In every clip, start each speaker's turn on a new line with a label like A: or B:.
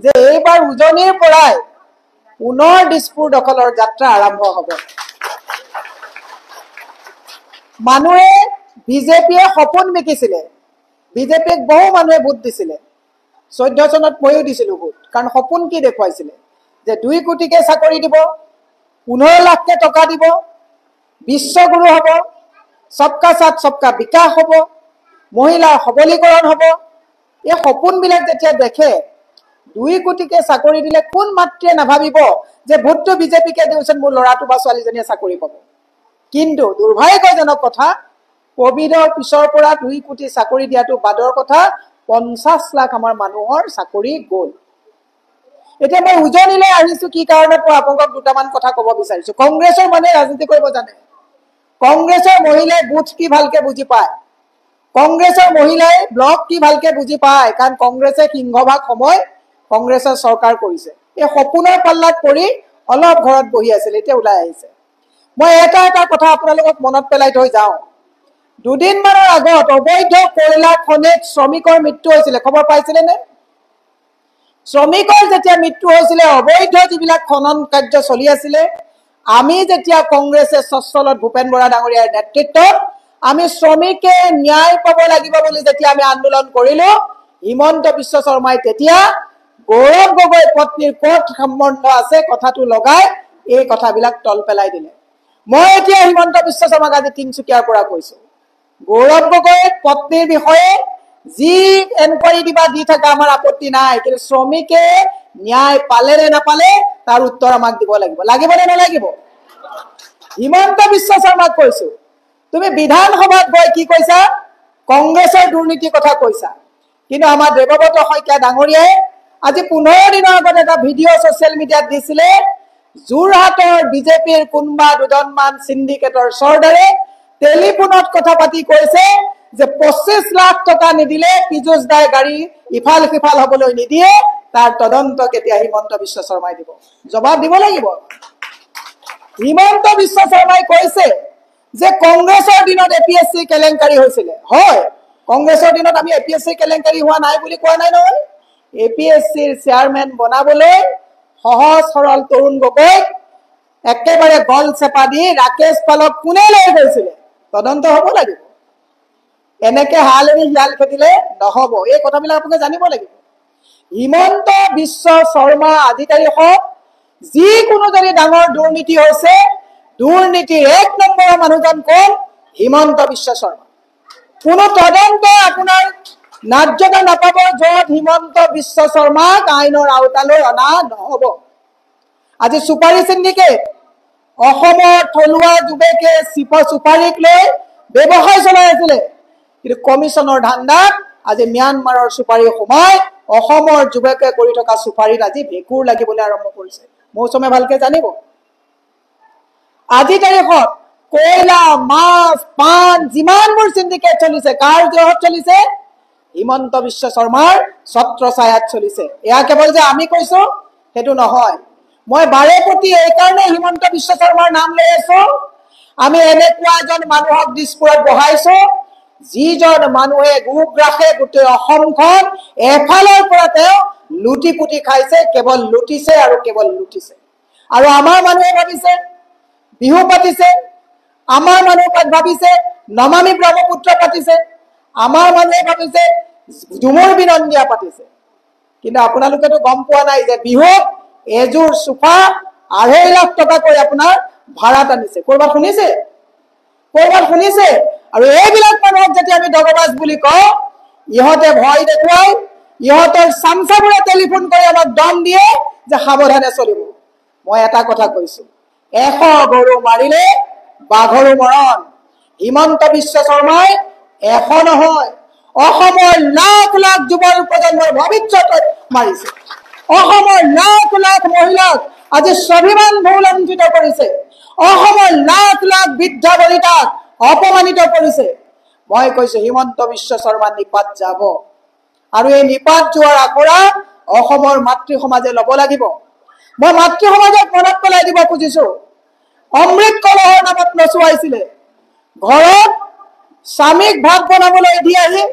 A: যে এইবাৰ উজনিৰ পৰাই পুনৰ দিছপুৰ দখলৰ যাত্ৰা আৰম্ভ হ'ব। মানুহে বিজেপিয়ে সপোন বিকিছিলে, বিজেপিক বহু মানুহে ভোট দিছিলে। 14 চনত ময়ো দিছিলোঁ ভোট, কাৰণ সপোন কি দেখুৱাইছিলে যে 2 কোটিকে চাকৰি দিব, 15 লাখকে টকা দিব, বিশ্বগুৰু হ'ব, সবকা সাথ সবকা বিকাশ হ'ব, মহিলাৰ সবলীকৰণ হ'ব। এই সপোনবিলাক যেতিয়া দেখে 2 কোটিকে চাকৰি দিলে কোন মাতৃয়ে নাভাবিব যে ভোটটো বিজেপিকে দিওঁচোন মোৰ ল'ৰাটো বা ছোৱালীজনীয়ে চাকৰি পাব। কিন্তু দুৰ্ভাগ্যজনক কথা, কোভিডৰ পিছৰ পৰা 2 কোটি চাকৰি দিয়াটো বাদৰ কথা 50 লাখ আমাৰ মানুহৰ চাকৰি গ'ল। এতিয়া মই উজনিলৈ আহিছো কি কাৰণত মই আপোনাক দুটামান কথা ক'ব বিচাৰিছো। কংগ্ৰেছৰ মানুহে ৰাজনীতি কৰিব জানে, কংগ্ৰেছৰ মহিলাই বুথ কি ভালকে বুজি পায়, কংগ্ৰেছৰ মহিলাই ব্লক কি ভালকে বুজি পায়, কাৰণ কংগ্ৰেছে সিংহভাগ সময় কংগ্ৰেছৰ চৰকাৰ কৰিছে। এই সপোনৰ পাল্লাত পৰি অলপ ঘৰত বহি আছিল, এতিয়া ওলাই আহিছে। মই এটা কথা আপোনালোকক মনত পেলাই থৈ যাওঁ। 2 দিনমানৰ আগত অবৈধ কয়লা খনিত শ্ৰমিকৰ মৃত্যু হৈছিলে, খবৰ পাইছিলে নে? শ্ৰমিকৰ যেতিয়া মৃত্যু হৈছিলে, অবৈধ যিবিলাক খনন কাৰ্য চলি আছিলে, আমি যেতিয়া কংগ্ৰেছে স্বচ্ছলত ভূপেন বৰা ডাঙৰীয়াৰ নেতৃত্বত আমি শ্ৰমিকে ন্যায় পাব লাগিব বুলি যেতিয়া আমি আন্দোলন কৰিলো, হিমন্ত বিশ্ব শৰ্মাই তেতিয়া গৌৰৱ গগৈ পত্নীৰ ক'ত সম্বন্ধ আছে কথাটো লগাই এই কথাবিলাক তল পেলাই দিলে। মই এতিয়া হিমন্ত বিশ্ব শৰ্মাক আজি তিনচুকীয়াৰ পৰা কৈছো, গৌৰৱ গগৈ পত্নীৰ বিষয়ে যি এনকুৱাৰী দিবা দি থাকা আমাৰ আপত্তি নাই, কিন্তু শ্ৰমিকে ন্যায় পালে নে নাপালে তাৰ উত্তৰ আমাক দিব লাগিব। লাগিব নে নালাগিব? হিমন্ত বিশ্ব শৰ্মাক কৈছো, তুমি বিধানসভাত গৈ কি কৈছা? কংগ্ৰেছৰ দুৰ্নীতিৰ কথা কৈছা, কিন্তু আমাৰ দেৱব্ৰত শইকীয়া ডাঙৰীয়াই আজি 15 দিনৰ আগত এটা ভিডিঅ' ছ'চিয়েল মিডিয়াত দিছিলে। যোৰহাটৰ বিজেপিৰ কোনোবা 2জনমান চিণ্ডিকেটৰ চৰ্দাৰে টেলিফোনত কথা পাতি কৈছে যে 25 লাখ টকা নিদিলে পীযুষ দাই গাড়ী ইফাল সিফাল হ'বলৈ নিদিয়ে, তাৰ তদন্ত কেতিয়া হিমন্ত বিশ্ব শৰ্মাই দিব? জবাব দিব লাগিব। হিমন্ত বিশ্ব শৰ্মাই কৈছে যে কংগ্ৰেছৰ দিনত APSC কেলেংকাৰী হৈছিলে। হয়, কংগ্ৰেছৰ দিনত আমি APSC কেলেংকাৰী হোৱা নাই বুলি কোৱা নাই নহয়। APSCৰ চেয়াৰমেন বনাবলৈ সহজ সৰল তৰুণ গগৈক একেবাৰে গল চেপা দি ৰাকেশ পালক কোনে লৈ গৈছিলে? তদন্ত হ'ব লাগিব। এনেকে হাল এৰি শিয়াল খেদিলে নহ'ব, এই কথাবিলাক আপোনালোকে জানিব লাগিব। হিমন্ত বিশ্ব শৰ্মা আজি তাৰিখত যিকোনো যদি ডাঙৰ দুৰ্নীতি হৈছে, দুৰ্নীতিৰ 1 নম্বৰৰ মানুহজন কোন? হিমন্ত বিশ্ব শৰ্মা। কোনো তদন্ত আপোনাৰ ন্যায্যতা নাপাব য'ত হিমন্ত বিশ্ব শৰ্মাক আইনৰ আওতালৈ অনা নহ'ব। আজি চুপাৰী চিণ্ডিকেট, অসমৰ থলুৱা যুৱকে চুপাৰীক লৈ ব্যৱসায় চলাই আছিলে, কিন্তু কমিশনৰ ধান্দাত আজি ম্যানমাৰৰ চুপাৰী সোমাই অসমৰ যুৱকে কৰি থকা চুপাৰীত আজি ভেঁকুৰ লাগিবলৈ আৰম্ভ কৰিছে। মৌচুমে ভালকে জানিব। আজি তাৰিখত কয়লা, মাছ, পাণ যিমানবোৰ চিণ্ডিকেট চলিছে, কাৰ জহত চলিছে? হিমন্ত বিশ্ব শৰ্মাৰ ছত্ৰ ছায়াত চলিছে। এয়া কেৱল যে আমি কৈছো সেইটো নহয়, মই বাৰে প্ৰতি এইকাৰণে হিমন্ত বিশ্ব শৰ্মাৰ নাম লৈ আছো। আমি এনেকুৱা এজন মানুহক দিছপুৰত বহাইছো যিজন মানুহে গোগ্ৰাসে গোটেই অসমখন এফালৰ পৰা তেওঁ লুটি পুটি খাইছে, কেৱল লুটিছে আৰু কেৱল লুটিছে। আৰু আমাৰ মানুহে ভাবিছে বিহু পাতিছে, আমাৰ মানুহে ভাবিছে নমামি ব্ৰহ্মপুত্ৰ পাতিছে, আমাৰ মানুহে ভাবিছে ঝুমুৰ বিনন্দিয়া পাতিছে। কিন্তু আপোনালোকেতো গম পোৱা নাই যে বিহুত এযোৰ চোফা 2.5 লাখ টকাকৈ আপোনাৰ ভাড়াত আনিছে। ক'ৰবাত শুনিছে? ক'ৰবাত শুনিছে? আৰু এইবিলাক মানুহক যেতিয়া আমি দগবাজ বুলি কওঁ, ইহঁতে ভয় দেখুৱাই, ইহঁতৰ চামচাবোৰে টেলিফোন কৰি আমাক দম দিয়ে যে সাৱধানে চলিব। মই এটা কথা কৈছো, 100 গৰু মাৰিলে বাঘৰো মৰণ। হিমন্ত বিশ্ব শৰ্মাই 100 নহয়, অসমৰ লাখ লাখ যুৱ প্ৰজন্মৰ ভৱিষ্যত মাৰিছে। অসমৰ লাখ লাখ মহিলাক আজি স্বাভিমান ভূলঞ্চিত কৰিছে। অসমৰ লাখ লাখ বৃদ্ধা বনিতাক অপমানিত কৰিছে। মই কৈছো হিমন্ত বিশ্ব শৰ্মা নিপাত যাব, আৰু এই নিপাত যোৱাৰ আখৰা অসমৰ মাতৃ সমাজে ল'ব লাগিব। মই মাতৃ সমাজক মনত পেলাই দিব খুজিছো, অমৃত কলহৰ নামত নচুৱাইছিলে। ঘৰত স্বামীক ভাত বনাবলৈ দি আহি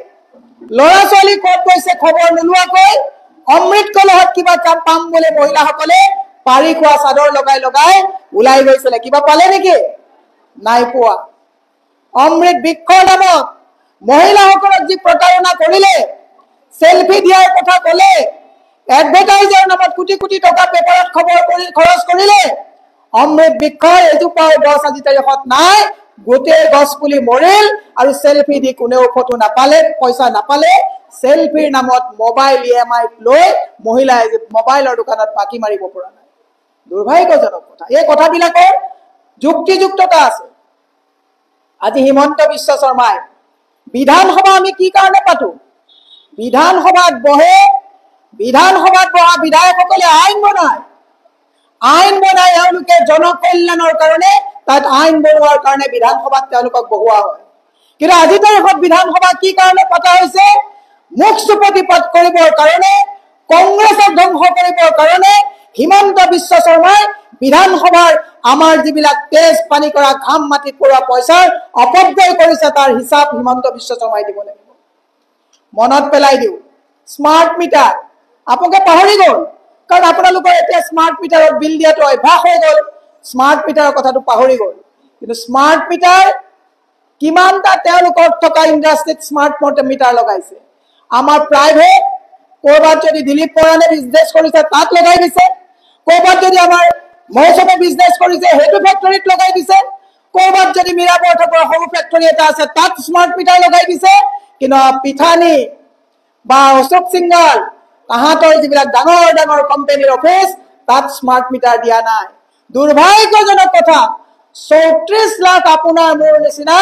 A: ল'ৰা ছোৱালী ক'ত গৈছে খবৰ নোলোৱাকৈ অমৃত কলহত কিবা কাম পাম বুলি মহিলাসকলে পাৰি খোৱা চাদৰ লগাই লগাই ওলাই গৈছিলে। কিবা পালে নেকি? নাই পোৱা। অমৃত বৃক্ষৰ নামত মহিলাসকলক যি প্ৰতাৰণা কৰিলে, সেলফি দিয়াৰ কথা ক'লে, এডভাৰটাইজাৰ নামত কোটি কোটি টকা পেপাৰত খবৰ কৰি খৰচ কৰিলে, অমৃত বৃক্ষৰ এজোপাও গছ আজি তাৰিখত নাই। গোটেই গছ পুলি মৰিল আৰু সেলফি দি কোনেও ফটো নাপালে, পইচা নাপালে। সেলফিৰ নামত মোবাইল EMI লৈ মহিলাই মোবাইলৰ দোকানত বাকি মাৰিব পৰা নাই। দুৰ্ভাগ্যজনক কথা। এই কথাবিলাকৰ যুক্তিযুক্ততা আছে। আজি হিমন্ত বিশ্ব শৰ্মাই বিধানসভা আমি কি কাৰণে পাতো? বিধানসভাত বহে, বিধানসভাত বহা বিধায়কসকলে আইন বনাই এওঁলোকে জনকল্যাণৰ কাৰণে তাত আইন বনোৱাৰ কাৰণে বিধানসভাত তেওঁলোকক বহোৱা হয়। কিন্তু আজি তাৰিখত বিধানসভা কি কাৰণে পতা হৈছে? মুখ চুপতি পথ কৰিবৰ কাৰণে, কংগ্ৰেছক ধ্বংস কৰিবৰ কাৰণে হিমন্ত বিশ্ব শৰ্মাই বিধানসভাৰ আমাৰ যিবিলাক তেজ পানী কৰা ঘাম মাটিত পৰোৱা পইচাৰ অপব্যয় কৰিছে, তাৰ হিচাপ হিমন্ত বিশ্ব শৰ্মাই দিব লাগিব। মনত পেলাই দিওঁ, স্মাৰ্ট মিটাৰ আপোনালোকে পাহৰি গ'ল, কাৰণ আপোনালোকৰ এতিয়া স্মাৰ্ট মিটাৰত বিল দিয়াটো অভ্যাস হৈ গ'ল। স্মাৰ্ট মিটাৰৰ কথাটো পাহৰি গ'ল। কিন্তু স্মাৰ্ট মিটাৰ কিমানটা তেওঁলোকৰ থকা ইণ্ডাষ্ট্ৰীত স্মাৰ্ট মিটাৰ লগাইছে। আমাৰ প্ৰাইভেট ক'ৰবাত যদি দিলীপ পৰাণে বিজনেছ কৰিছে তাত লগাই দিছে, ক'ৰবাত যদি আমাৰ মৌচুমে বিজনেছ কৰিছে সেইটো ফেক্টৰীত লগাই দিছে, ক'ৰবাত যদি মীৰা বৰঠাকুৰৰ সৰু ফেক্টৰী এটা আছে তাত স্মাৰ্ট মিটাৰ লগাই দিছে। কিন্তু পিঠানী বা অশোক সিংগাল তাহাঁতৰ যিবিলাক ডাঙৰ ডাঙৰ কোম্পানীৰ অফিচ তাত স্মাৰ্ট মিটাৰ দিয়া নাই। দুৰ্ভাগ্যজনক কথা। 34 লাখ আপোনাৰ মোৰ নিচিনা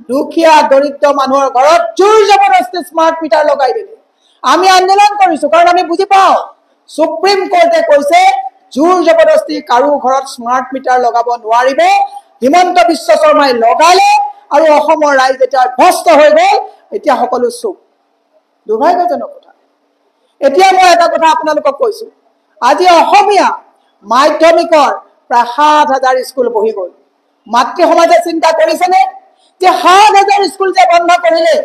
A: দুখীয়া দৰিদ্ৰ মানুহৰ ঘৰত জোৰ জবৰদস্তি স্মাৰ্ট মিটাৰ লগাই দিলে। আমি আন্দোলন কৰিছো, কাৰণ আমি বুজি পাওঁ সুপ্ৰিম কোৰ্টে কৈছে জোৰ জবৰদস্তি কাৰো ঘৰত স্মাৰ্ট মিটাৰ লগাব নোৱাৰিব। হিমন্ত বিশ্ব শৰ্মাই লগালে আৰু অসমৰ ৰাইজ এতিয়া ভ্ৰষ্ট হৈ গ'ল। এতিয়া সকলো চুপ। দুৰ্ভাগ্যজনক কথা। এতিয়া মই এটা কথা আপোনালোকক কৈছো, আজি অসমীয়া মাধ্যমিকৰ প্ৰায় 7,000 স্কুল বহি গ'ল। মাতৃ সমাজে চিন্তা কৰিছেনে যে 7,000 স্কুল যে বন্ধ কৰিলে,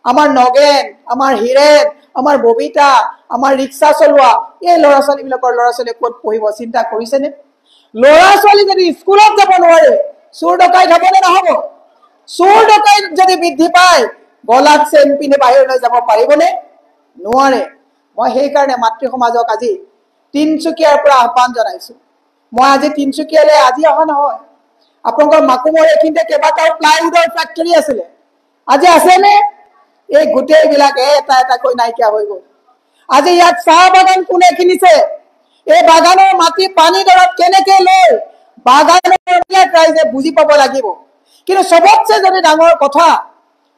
A: আমাৰ নগেন, আমাৰ হীৰেন, আমাৰ ববিতা, আমাৰ ৰিক্সা চলোৱা এই ল'ৰা ছোৱালীবিলাকৰ ল'ৰা ছোৱালীয়ে ক'ত পঢ়িব? চিন্তা কৰিছেনে? ল'ৰা ছোৱালী যদি স্কুলত যাব নোৱাৰে, চোৰ ডকাইত হ'বনে নহ'ব? চোৰ ডকাইত যদি বৃদ্ধি পায়, গলাত চেন পিন্ধি বাহিৰলৈ যাব পাৰিবনে? নোৱাৰে। মই সেইকাৰণে মাতৃ সমাজক আজি তিনচুকীয়াৰ পৰা আহ্বান জনাইছো। মই আজি তিনচুকীয়ালৈ আজি অহা নহয়। আপোনালোকৰ মাকুমৰ এইখিনিতে কেইবাটাও প্লাইউডৰ ফেক্টৰী আছিলে, আজি আছেনে? এই গোটেইবিলাক এটা এটাকৈ নাইকিয়া হৈ গ'ল। আজি ইয়াত চাহ বাগান কোনে কিনিছে? এই বাগানৰ মাটি পানী দৰত কেনেকে লৈ বাগানৰ ৰাইজে বুজি পাব লাগিব। কিন্তু চবতছে যদি ডাঙৰ কথা,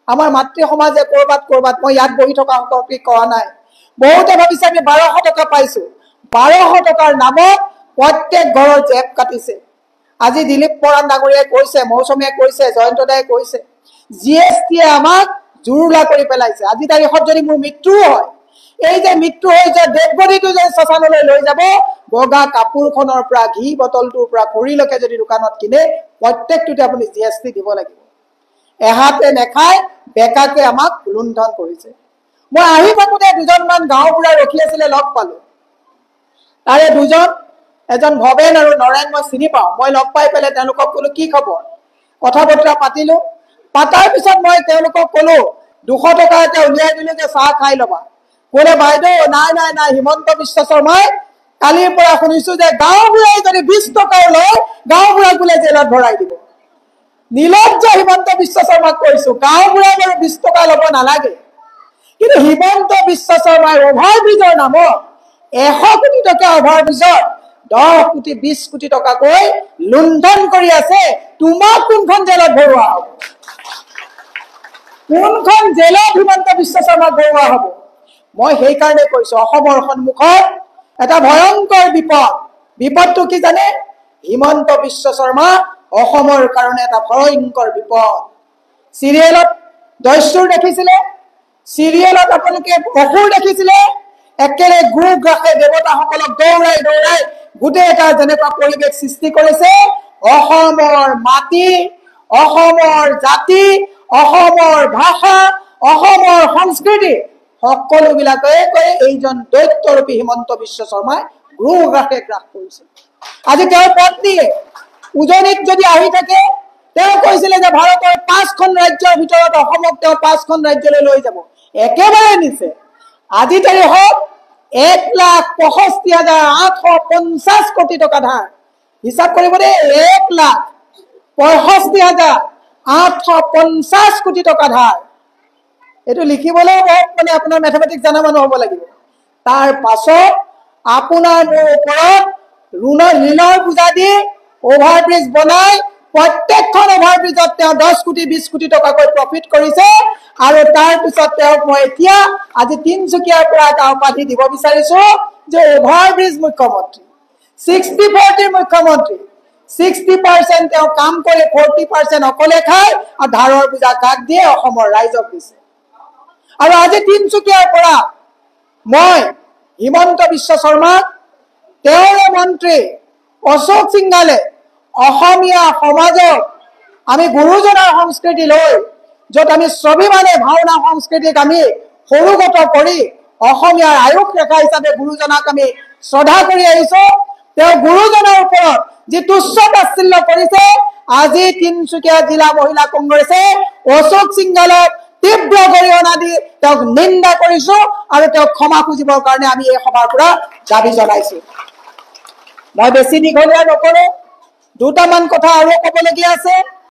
A: আমাৰ মাতৃ সমাজে ক'ৰবাত মই ইয়াত বহি থকা সকলকে কোৱা নাই, বহুতে ভাবিছে আমি 1200 টকা পাইছো। 1200 টকাৰ নামত প্ৰত্যেক ঘৰৰ জেপ কাটিছে। আজি দিলীপ বৰা ডাঙৰীয়াই কৈছে, মৌচুমীয়ে কৈছে, জয়ন্ত দায়ে কৈছে, GSTয়ে আমাক জুৰুলা কৰি পেলাইছে। আজি তাৰিখত যদি মোৰ মৃত্যু হয়, এই যে মৃত্যু হৈ যে ডেড বডিটো যে শ্মশানলৈ লৈ যাব, বগা কাপোৰখনৰ পৰা ঘি বটলটোৰ পৰা খৰিলৈকে যদি দোকানত কিনে, প্ৰত্যেকটোতে আপুনি GST দিব লাগিব। এহাতে নেখায় বেকাকে আমাক লুণ্ঠন কৰিছে। মই আহি থাকোঁতে দুজনমান গাঁওবুঢ়া ৰখি আছিলে, লগ পালো। তাৰে দুজন, এজন ভৱেন আৰু নৰেন, মই চিনি পাওঁ। মই লগ পাই পেলাই তেওঁলোকক ক'লো কি খবৰ, কথা বতৰা পাতিলো। পাতাৰ পিছত মই তেওঁলোকক ক'লো 200 টকা এটা উলিয়াই দিলো যে চাহ খাই ল'বা। ক'লে বাইদেউ নাই, হিমন্ত বিশ্ব শৰ্মাই কালিৰ পৰা শুনিছো যে গাঁওবুঢ়াই যদি 20 টকাও লয়, গাঁওবুঢ়াক বোলে জেলত ভৰাই দিব। নিলজ্জ হিমন্ত বিশ্ব শৰ্মাক কৈছো, গাঁওবুঢ়াই বাৰু 20 টকা ল'ব নালাগে, কিন্তু হিমন্ত বিশ্ব শৰ্মাই অভাৰব্ৰিজৰ নামত 100 কোটি টকা অভাৰব্ৰিজৰ 10 কোটি 20 কোটি টকাকৈ লুণ্ঠন কৰি আছে। তোমাক কোনখন জেলত ভৰোৱা হ'ব? কোনখন জেলত হিমন্ত বিশ্ব শৰ্মাক ভৰোৱা হ'ব? মই সেইকাৰণে কৈছো, অসমৰ সন্মুখত এটা ভয়ংকৰ বিপদ। বিপদটো কি জানে? হিমন্ত বিশ্ব শৰ্মা অসমৰ কাৰণে এটা ভয়ংকৰ বিপদ। চিৰিয়েলত দস্যুৰ দেখিছিলে, চিৰিয়েলত আপোনালোকে অসুৰ দেখিছিলে, একেবাৰে গুৰু গ্ৰাসে দেৱতাসকলক দৌৰাই দৌৰাই গোটেই এটা যেনেকুৱা পৰিৱেশ সৃষ্টি কৰিছে। অসমৰ মাটি, অসমৰ জাতি, অসমৰ ভাষা, অসমৰ সংস্কৃতি সকলোবিলাকে কয় এইজন দৈত্যৰূপী হিমন্ত বিশ্ব শৰ্মাই গ্ৰাসে গ্ৰাস কৰিছে। আজি তেওঁৰ পত্নীয়ে উজনিত যদি আহি থাকে, তেওঁ কৈছিলে যে ভাৰতৰ 5খন ৰাজ্যৰ ভিতৰত অসমক তেওঁ 5খন ৰাজ্যলৈ লৈ যাব, একেবাৰে নিছে। আজি তাৰিখত 1,65,850 কোটি টকা ধাৰ। হিচাপ কৰিব দেই, 1,65,850 কোটি টকা ধাৰ। এইটো লিখিবলৈ মানে আপোনাৰ মেথমেটিক্স জানা মানুহ হ'ব লাগিব। তাৰ পাছত আপোনাৰ মোৰ ওপৰত ঋণৰ বোজা দি অভাৰব্ৰিজ বনাই প্ৰত্যেকখন অভাৰব্ৰিজত তেওঁ 10 কোটি 20 কোটি টকাকৈ প্ৰফিট কৰিছে। আৰু তাৰ পিছত তেওঁক মই এতিয়া আজি তিনচুকীয়াৰ পৰা এটা উপাধি দিব বিচাৰিছো যে অভাৰব্ৰিজ মুখ্যমন্ত্ৰী, 60-40 মুখ্যমন্ত্ৰী। 60% তেওঁ কাম কৰে, 40% অকলে খায়, আৰু ধাৰৰ বোজা কাক দিয়ে? অসমৰ ৰাইজক দিছে। আৰু আজি তিনচুকীয়াৰ পৰা মই হিমন্ত বিশ্ব শৰ্মাক, তেওঁৰ মন্ত্ৰী অশোক সিংঘালে অসমীয়া সমাজক আমি গুৰুজনাৰ সংস্কৃতি লৈ, য'ত আমি স্বাভিমানে ভাওনা সংস্কৃতিক আমি সৰুগত কৰি অসমীয়াৰ আয়ুস ৰেখা হিচাপে গুৰুজনাক আমি শ্ৰদ্ধা কৰি আহিছো, তেওঁ গুৰুজনাৰ ওপৰত যি তুচ্ছ তাচ্ছিল্য কৰিছে, আজি তিনচুকীয়া জিলা মহিলা কংগ্ৰেছে অশোক সিংঘালক তীব্ৰ গৰিহণা দি তেওঁক নিন্দা কৰিছো আৰু তেওঁক ক্ষমা খুজিবৰ কাৰণে আমি এই সভাৰ পৰা দাবী জনাইছো। মই বেছি দীঘলীয়া নকৰো, দুটামান কথা আৰু ক'বলগীয়া আছে।